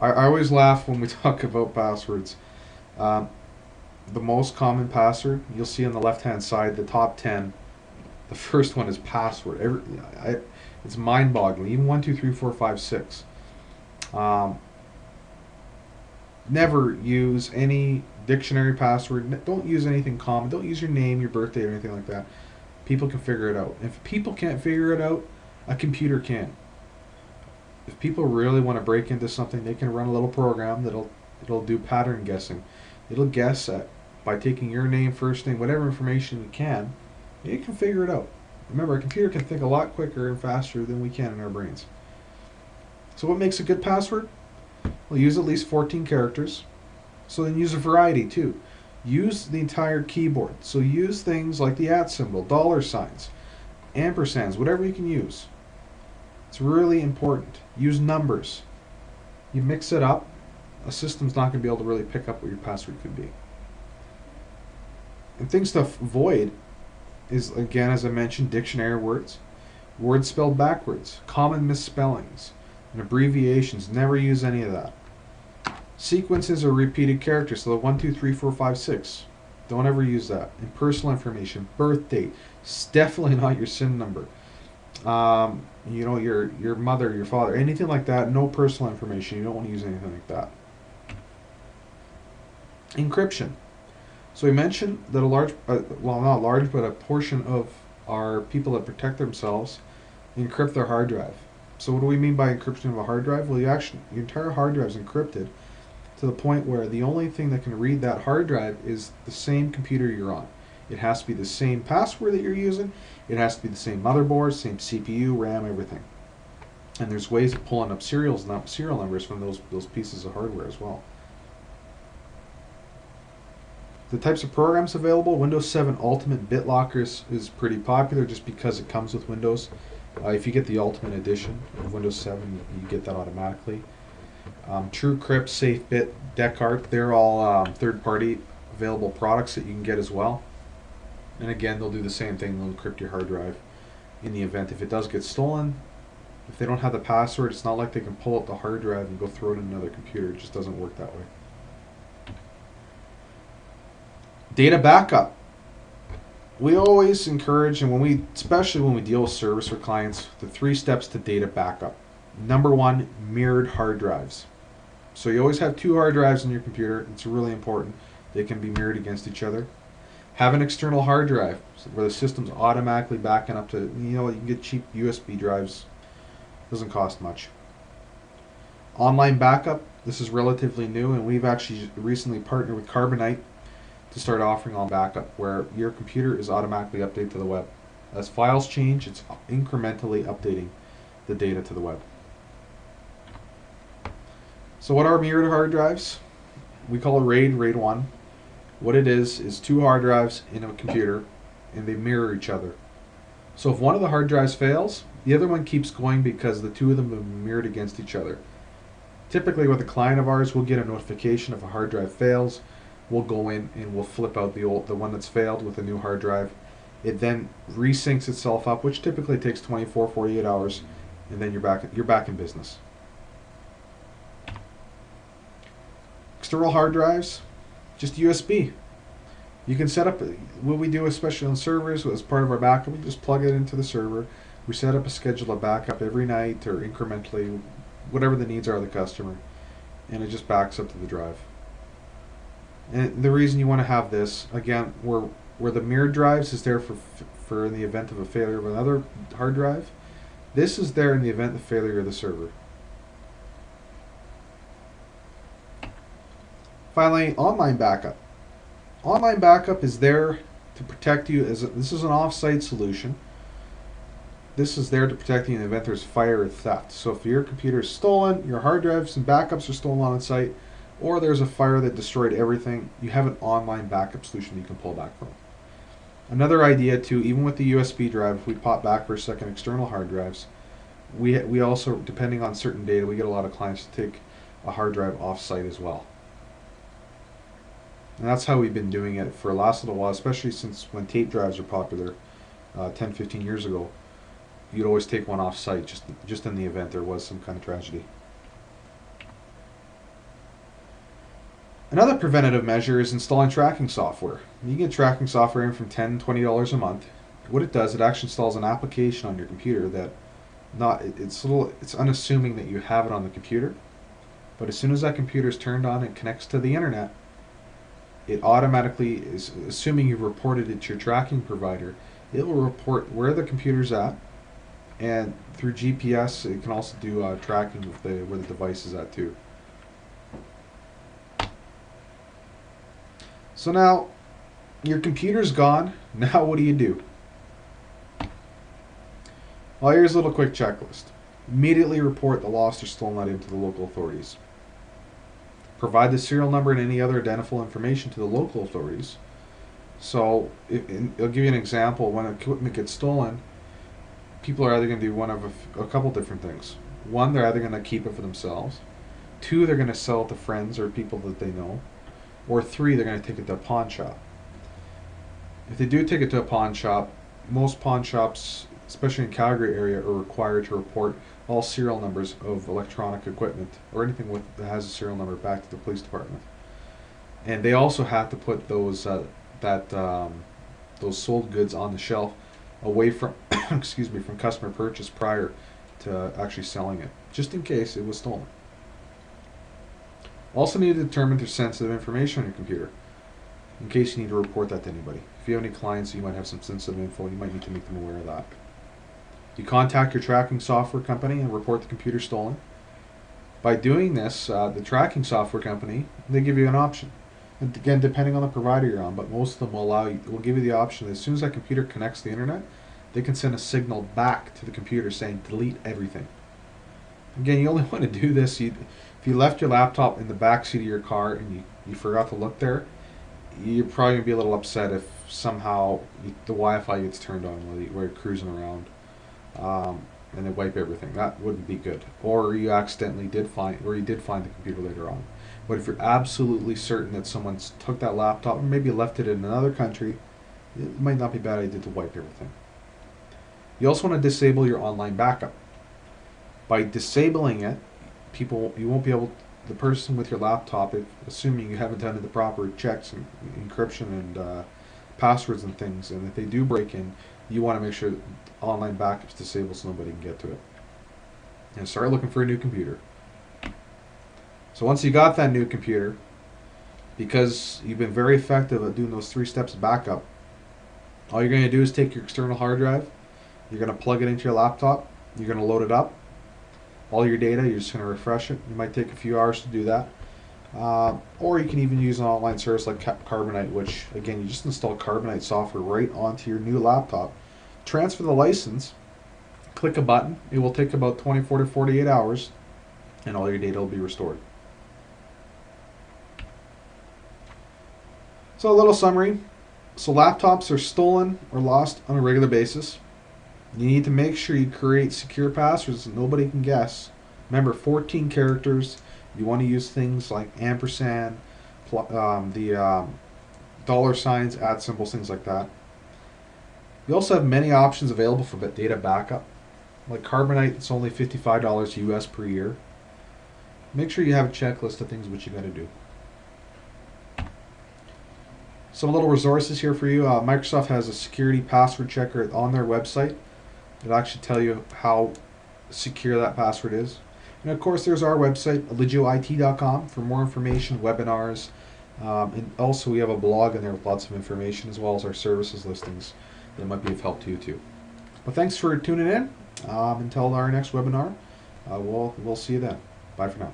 I always laugh when we talk about passwords. Um, the most common password you'll see on the left hand side, the top 10, the first one is password. It's mind boggling. Even 1, 2, 3, 4, 5, 6. Um, Never use any dictionary password. Don't use anything common. Don't use your name, your birthday, or anything like that. People can figure it out. If people can't figure it out, a computer can. If people really want to break into something, they can run a little program it'll do pattern guessing. It'll guess at by taking your name, first name, whatever information it can, it can figure it out. Remember, a computer can think a lot quicker and faster than we can in our brains. So what makes a good password? Well, use at least 14 characters. So then use a variety too. Use the entire keyboard. So use things like the @ symbol, $signs, ampersands, whatever you can use. It's really important. Use numbers. You mix it up, a system's not going to be able to really pick up what your password could be. And things to avoid is, again, as I mentioned, dictionary words, words spelled backwards, common misspellings, and abbreviations. Never use any of that. Sequences or repeated characters, so the 1, 2, 3, 4, 5, 6. Don't ever use that. And personal information, birth date, it's definitely not your SIN number. Your mother, your father, anything like that. No personal information. You don't want to use anything like that. Encryption. So we mentioned that not large, but a portion of our people that protect themselves encrypt their hard drive. So what do we mean by encryption of a hard drive? Well, your entire hard drive is encrypted to the point where the only thing that can read that hard drive is the same computer you're on. It has to be the same password that you're using. It has to be the same motherboard, same CPU, RAM, everything. And there's ways of pulling up serial numbers from those pieces of hardware as well. The types of programs available, Windows 7 Ultimate BitLocker is pretty popular just because it comes with Windows. If you get the Ultimate Edition of Windows 7, you get that automatically. TrueCrypt, SafeBit, Descartes, they're all third-party available products that you can get as well. And again, they'll do the same thing. They'll encrypt your hard drive in the event if it does get stolen. If they don't have the password, it's not like they can pull out the hard drive and go throw it in another computer. It just doesn't work that way. Data backup. We always encourage, and especially when we deal with service for clients, the 3 steps to data backup. Number 1, mirrored hard drives. So you always have 2 hard drives in your computer. It's really important. They can be mirrored against each other. Have an external hard drive where the system's automatically backing up to, you can get cheap USB drives. Doesn't cost much. Online backup. This is relatively new, and we've actually recently partnered with Carbonite to start offering on backup where your computer is automatically updated to the web. As files change, it's incrementally updating the data to the web. So what are mirrored hard drives? We call it RAID 1. What it is 2 hard drives in a computer, and they mirror each other. So if one of the hard drives fails, the other one keeps going because the 2 of them are mirrored against each other. Typically with a client of ours, we'll get a notification if a hard drive fails. We'll go in and we'll flip out the one that's failed with a new hard drive. It then resyncs itself up, which typically takes 24, 48 hours, and then you're back in business. External hard drives, just USB. You can set up what we do, especially on servers, as part of our backup. We just plug it into the server. We set up a schedule of backup every night or incrementally, whatever the needs are of the customer, and it just backs up to the drive. And the reason you want to have this, again, where the mirrored drives is there for in the event of a failure of another hard drive, this is there in the event of failure of the server. Finally, online backup. Online backup is there to protect you. This is an off-site solution. This is there to protect you in the event there's fire or theft. So if your computer is stolen, your hard drives and backups are stolen on site, or there's a fire that destroyed everything, you have an online backup solution you can pull back from. Another idea too, even with the USB drive, if we pop back for a second external hard drives, we also, depending on certain data, we get a lot of clients to take a hard drive off-site as well. And that's how we've been doing it for the last little while, especially since when tape drives were popular 10, 15 years ago. You'd always take one off-site just in the event there was some kind of tragedy. Another preventative measure is installing tracking software. You can get tracking software in from $10, $20 a month. What it does, it actually installs an application on your computer that it's unassuming that you have it on the computer, but as soon as that computer is turned on and connects to the internet, it automatically is, assuming you've reported it to your tracking provider, it will report where the computer's at, and through GPS, it can also do tracking of where the device is at too. So now, your computer's gone. Now what do? Well, here's a little quick checklist. Immediately report the lost or stolen item to the local authorities. Provide the serial number and any other identifiable information to the local authorities. So, I'll give you an example. When equipment gets stolen, people are either going to do one of a couple different things. One, they're either going to keep it for themselves. Two, they're going to sell it to friends or people that they know. Or three, they're going to take it to a pawn shop. If they do take it to a pawn shop, most pawn shops, especially in Calgary area, are required to report all serial numbers of electronic equipment or anything that has a serial number back to the police department. And they also have to put those those sold goods on the shelf away from excuse me, from customer purchase prior to actually selling it, just in case it was stolen. Also need to determine if there's sensitive information on your computer, in case you need to report that to anybody. If you have any clients, you might have some sensitive info, you might need to make them aware of that. You contact your tracking software company and report the computer stolen. By doing this, the tracking software company, they give you an option. And again, depending on the provider you're on, but most of them will give you the option that as soon as that computer connects to the internet, they can send a signal back to the computer saying delete everything. Again, you only want to do this if you left your laptop in the back seat of your car and you forgot to look there. You're probably going to be a little upset if somehow the Wi-Fi gets turned on while you're cruising around, and they wipe everything. That wouldn't be good. Or you accidentally did find the computer later on. But if you're absolutely certain that someone took that laptop and maybe left it in another country, it might not be a bad idea to wipe everything. You also want to disable your online backup. By disabling it, you won't be able, the person with your laptop, assuming you haven't done the proper checks and encryption and passwords and things, and if they do break in, you want to make sure that online backup's disabled so nobody can get to it. And start looking for a new computer. So once you got that new computer, because you've been very effective at doing those 3 steps of backup, all you're going to do is take your external hard drive, you're going to plug it into your laptop, you're going to load it up, all your data, you're just going to refresh it. It might take a few hours to do that. Or you can even use an online service like Carbonite, which, again, you just install Carbonite software right onto your new laptop, transfer the license, click a button, it will take about 24 to 48 hours, and all your data will be restored. So a little summary. So laptops are stolen or lost on a regular basis. You need to make sure you create secure passwords that nobody can guess. Remember, 14 characters. You want to use things like ampersand, dollar signs, @ symbols, things like that. You also have many options available for data backup. Like Carbonite, it's only $55 US per year. Make sure you have a checklist of things which you got to do. Some little resources here for you. Microsoft has a security password checker on their website. It'll actually tell you how secure that password is. And of course, there's our website, eligeoit.com, for more information, webinars, and also we have a blog in there with lots of information, as well as our services listings that might be of help to you too. Well, thanks for tuning in. Until our next webinar, we'll see you then. Bye for now.